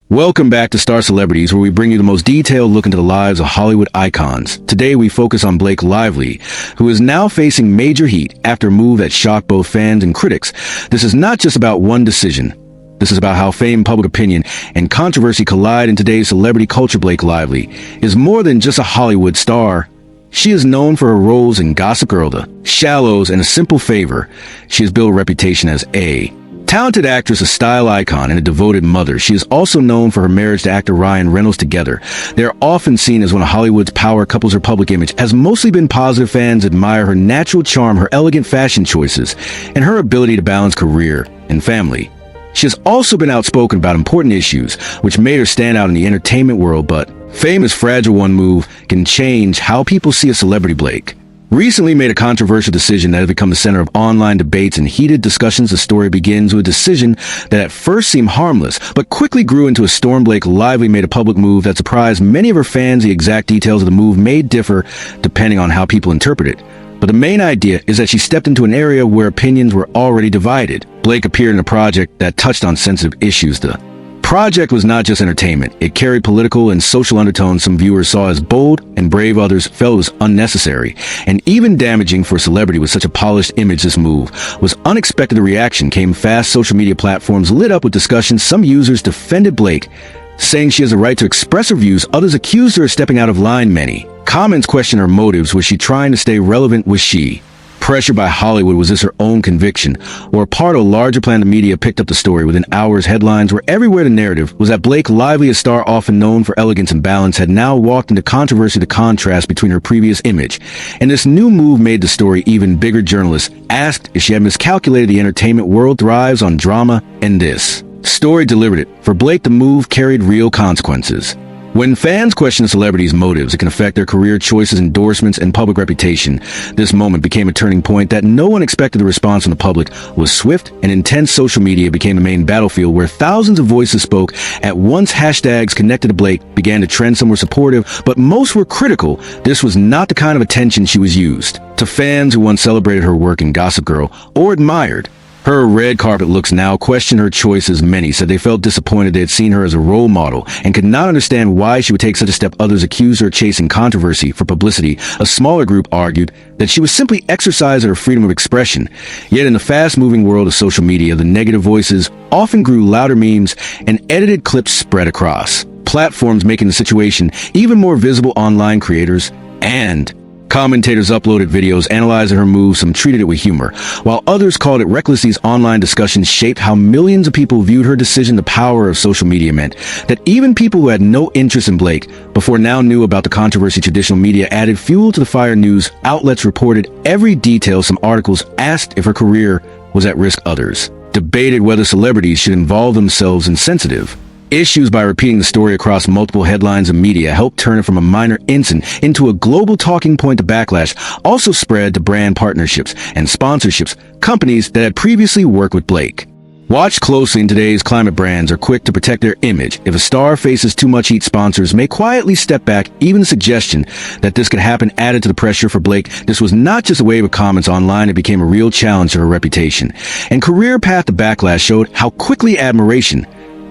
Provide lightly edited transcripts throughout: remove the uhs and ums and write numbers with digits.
Welcome back to Star Celebrities, where we bring you the most detailed look into the lives of Hollywood icons. Today we focus on Blake Lively, who is now facing major heat after a move that shocked both fans and critics. This is not just about one decision. This is about how fame, public opinion, and controversy collide in today's celebrity culture. Blake Lively is more than just a Hollywood star. She is known for her roles in Gossip Girl, The Shallows, and A Simple Favor. She has built a reputation as a talented actress, a style icon, and a devoted mother. She is also known for her marriage to actor Ryan Reynolds. Together, they are often seen as one of Hollywood's power couples. Her public image has mostly been positive. Fans admire her natural charm, her elegant fashion choices, and her ability to balance career and family. She has also been outspoken about important issues, which made her stand out in the entertainment world, but fame is fragile. One move can change how people see a celebrity. Blake recently made a controversial decision that has become the center of online debates and heated discussions. The story begins with a decision that at first seemed harmless, but quickly grew into a storm. Blake Lively made a public move that surprised many of her fans. The exact details of the move may differ depending on how people interpret it, but the main idea is that she stepped into an area where opinions were already divided. Blake appeared in a project that touched on sensitive issues. The project was not just entertainment. It carried political and social undertones. Some viewers saw as bold and brave, others felt it was unnecessary and even damaging for a celebrity with such a polished image. This move was unexpected. The reaction came fast. Social media platforms lit up with discussions. Some users defended Blake, saying she has a right to express her views. Others accused her of stepping out of line. Many comments questioned her motives. Was she trying to stay relevant? Was she pressured by Hollywood? Was this her own conviction or a part of a larger plan? The media picked up the story within hours. Headlines were everywhere. The narrative was that Blake Lively, a star often known for elegance and balance, had now walked into controversy. The contrast between her previous image and this new move made the story even bigger. Journalists asked if she had miscalculated. The entertainment world thrives on drama, and this story delivered it. For Blake, the move carried real consequences. When fans question a celebrity's motives, it can affect their career choices, endorsements, and public reputation. This moment became a turning point that no one expected. The response from the public was swift and intense. Social media became the main battlefield where thousands of voices spoke at once. Hashtags connected to Blake began to trend. Some were supportive, but most were critical. This was not the kind of attention she was used to. Fans who once celebrated her work in Gossip Girl or admired her red carpet looks now question her choices. Many said they felt disappointed. They had seen her as a role model and could not understand why she would take such a step. Others accused her of chasing controversy for publicity. A smaller group argued that she was simply exercising her freedom of expression. Yet in the fast-moving world of social media, the negative voices often grew louder. Memes and edited clips spread across platforms, making the situation even more visible. Online creators and commentators uploaded videos analyzing her moves. Some treated it with humor, while others called it reckless. These online discussions shaped how millions of people viewed her decision. The power of social media meant that even people who had no interest in Blake before now knew about the controversy. Traditional media added fuel to the fire. News outlets reported every detail. Some articles asked if her career was at risk. Others debated whether celebrities should involve themselves in sensitive issues. By repeating the story across multiple headlines and media helped turn it from a minor incident into a global talking point. The backlash also spread to brand partnerships and sponsorships. Companies that had previously worked with Blake watched closely. In today's climate, brands are quick to protect their image. If a star faces too much heat, sponsors may quietly step back. Even the suggestion that this could happen added to the pressure for Blake. This was not just a wave of comments online. It became a real challenge to her reputation and career path. The backlash showed how quickly admiration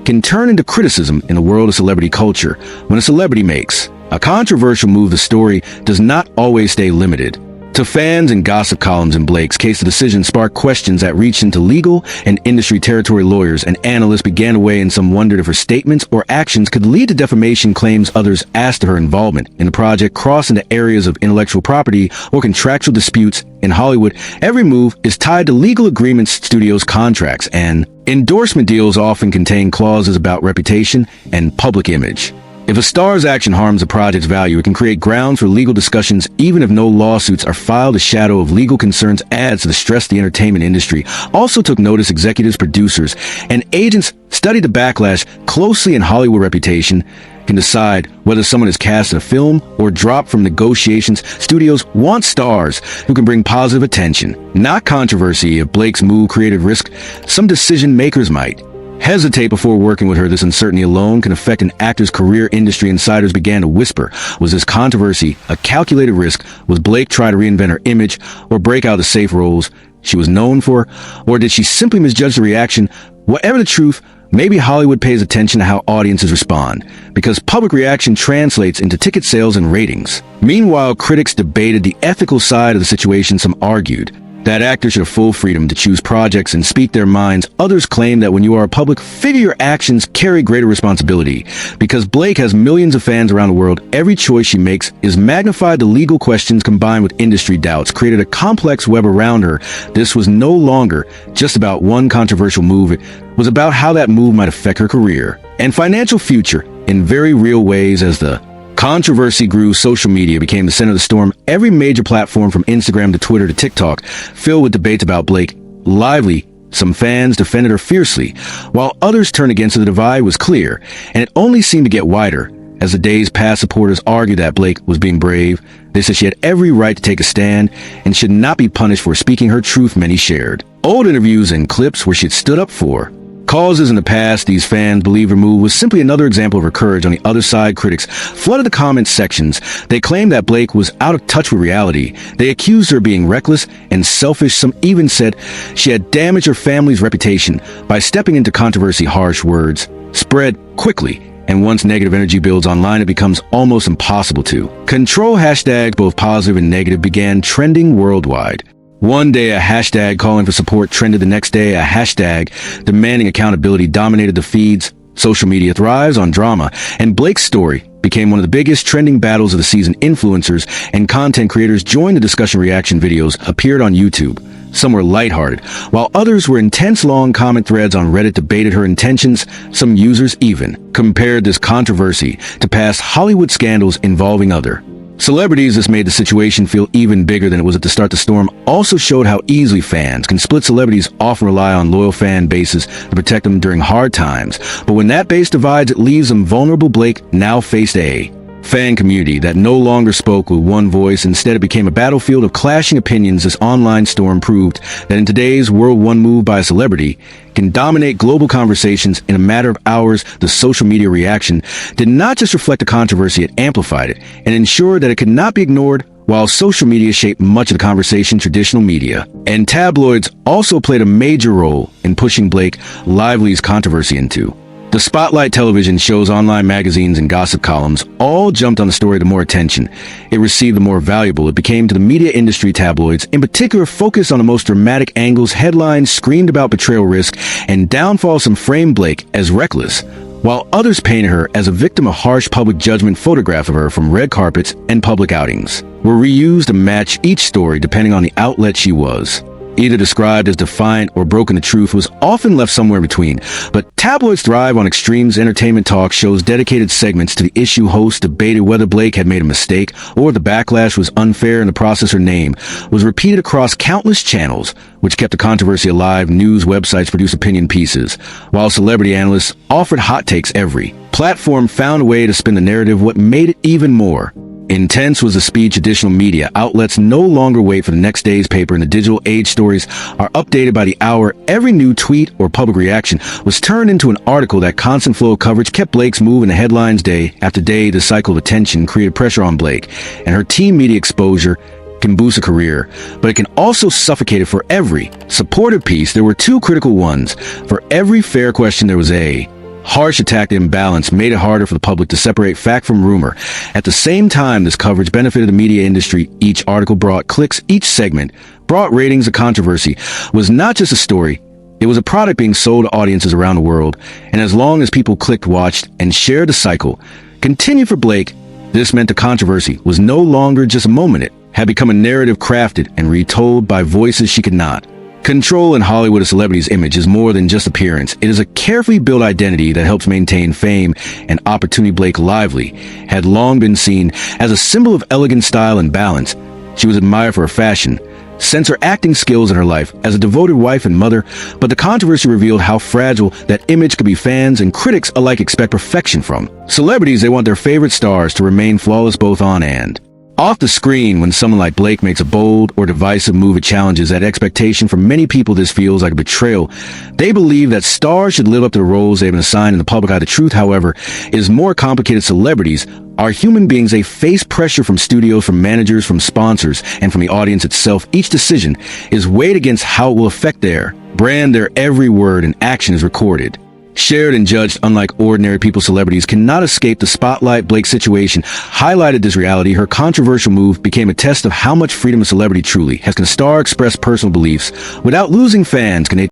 can turn into criticism in the world of celebrity culture. When a celebrity makes a controversial move, the story does not always stay limited to fans and gossip columns. In Blake's case, the decision sparked questions that reached into legal and industry territory. Lawyers and analysts began to weigh in. Some wondered if her statements or actions could lead to defamation claims. Others asked if her involvement in the project crossed into areas of intellectual property or contractual disputes. In Hollywood, every move is tied to legal agreements. Studios' contracts and endorsement deals often contain clauses about reputation and public image. If a star's action harms a project's value, it can create grounds for legal discussions. Even if no lawsuits are filed, a shadow of legal concerns adds to the stress. The entertainment industry also took notice. Executives, producers, and agents studied the backlash closely. In Hollywood, reputation can decide whether someone is cast in a film or dropped from negotiations. Studios want stars who can bring positive attention, not controversy. If Blake's move created risk, some decision makers might hesitate before working with her. This uncertainty alone can affect an actor's career. Industry insiders began to whisper, was this controversy a calculated risk? Was Blake trying to reinvent her image or break out of the safe roles she was known for? Or did she simply misjudge the reaction? Whatever the truth, Maybe Hollywood pays attention to how audiences respond, because public reaction translates into ticket sales and ratings. Meanwhile, critics debated the ethical side of the situation. Some argued that actors should have full freedom to choose projects and speak their minds. Others claim that when you are a public figure, your actions carry greater responsibility. Because Blake has millions of fans around the world, every choice she makes is magnified. The legal questions combined with industry doubts created a complex web around her. This was no longer just about one controversial move. It was about how that move might affect her career and financial future in very real ways. As the controversy grew, social media became the center of the storm. Every major platform from Instagram to Twitter to TikTok filled with debates about Blake Lively. Some fans defended her fiercely, while others turned against her. The divide was clear, and it only seemed to get wider. As the days passed, supporters argued that Blake was being brave. They said she had every right to take a stand and should not be punished for speaking her truth. Many shared old interviews and clips where she had stood up for causes in the past. These fans believe her move was simply another example of her courage. On the other side, critics flooded the comment sections. They claimed that Blake was out of touch with reality. They accused her of being reckless and selfish. Some even said she had damaged her family's reputation by stepping into controversy. Harsh words spread quickly, and once negative energy builds online, it becomes almost impossible to control. Hashtags, both positive and negative, began trending worldwide. One day, a hashtag calling for support trended. The next day, a hashtag demanding accountability dominated the feeds. Social media thrives on drama, and Blake's story became one of the biggest trending battles of the season. Influencers and content creators joined the discussion. Reaction videos appeared on YouTube. Some were lighthearted, while others were intense. Long comment threads on Reddit debated her intentions. Some users even compared this controversy to past Hollywood scandals involving other celebrities. This made the situation feel even bigger than it was at the start. The storm also showed how easily fans can split. Celebrities often rely on loyal fan bases to protect them during hard times, but when that base divides, it leaves them vulnerable. Blake now faced a fan community that no longer spoke with one voice. Instead, it became a battlefield of clashing opinions. This online storm proved that in today's world, one move by a celebrity can dominate global conversations in a matter of hours. The social media reaction did not just reflect the controversy, it amplified it and ensured that it could not be ignored. While social media shaped much of the conversation, traditional media and tabloids also played a major role in pushing Blake Lively's controversy into the spotlight. Television shows, online magazines, and gossip columns all jumped on the story. The more attention it received, the more valuable it became to the media industry. Tabloids, in particular, focused on the most dramatic angles. Headlines screamed about betrayal, risk, and downfall. Some framed Blake as reckless, while others painted her as a victim. A harsh public judgment photograph of her from red carpets and public outings were reused to match each story depending on the outlet she was either described as defiant or broken. The truth was often left somewhere between. But tabloids thrive on extremes. Entertainment talk shows dedicated segments to the issue. Hosts debated whether Blake had made a mistake or the backlash was unfair. In the process, her name was repeated across countless channels, which kept the controversy alive. News websites produced opinion pieces, while celebrity analysts offered hot takes. Every platform found a way to spin the narrative. What made it even more intense was the speed. Traditional media outlets no longer wait for the next day's paper. In the digital age, stories are updated by the hour. Every new tweet or public reaction was turned into an article. That constant flow of coverage kept Blake's move in the headlines day after day. The cycle of attention created pressure on Blake and her team. Media exposure can boost a career, but it can also suffocate it. For every supportive piece, there were two critical ones. For every fair question, there was a harsh attack. The imbalance made it harder for the public to separate fact from rumor. At the same time, this coverage benefited the media industry. Each article brought clicks, each segment brought ratings. The controversy was not just a story, it was a product being sold to audiences around the world. And as long as people clicked, watched, and shared, the cycle continued. For Blake, this meant the controversy was no longer just a moment. It had become a narrative crafted and retold by voices she could not control. In Hollywood, a celebrity's image is more than just appearance. It is a carefully built identity that helps maintain fame and opportunity. Blake Lively had long been seen as a symbol of elegant style and balance. She was admired for her fashion sense, her acting skills, and her life as a devoted wife and mother. But the controversy revealed how fragile that image could be. Fans and critics alike expect perfection from celebrities. They want their favorite stars to remain flawless both on and off the screen. When someone like Blake makes a bold or divisive move, it challenges that expectation. For many people, this feels like a betrayal. They believe that stars should live up to the roles they've been assigned in the public eye. The truth, however, is more complicated. Celebrities are human beings. They face pressure from studios, from managers, from sponsors, and from the audience itself. Each decision is weighed against how it will affect their brand. Their every word and action is recorded Shared and judged unlike ordinary people, celebrities cannot escape the spotlight. Blake's situation highlighted this reality. Her controversial move became a test of how much freedom a celebrity truly has. Can a star express personal beliefs without losing fans? Can they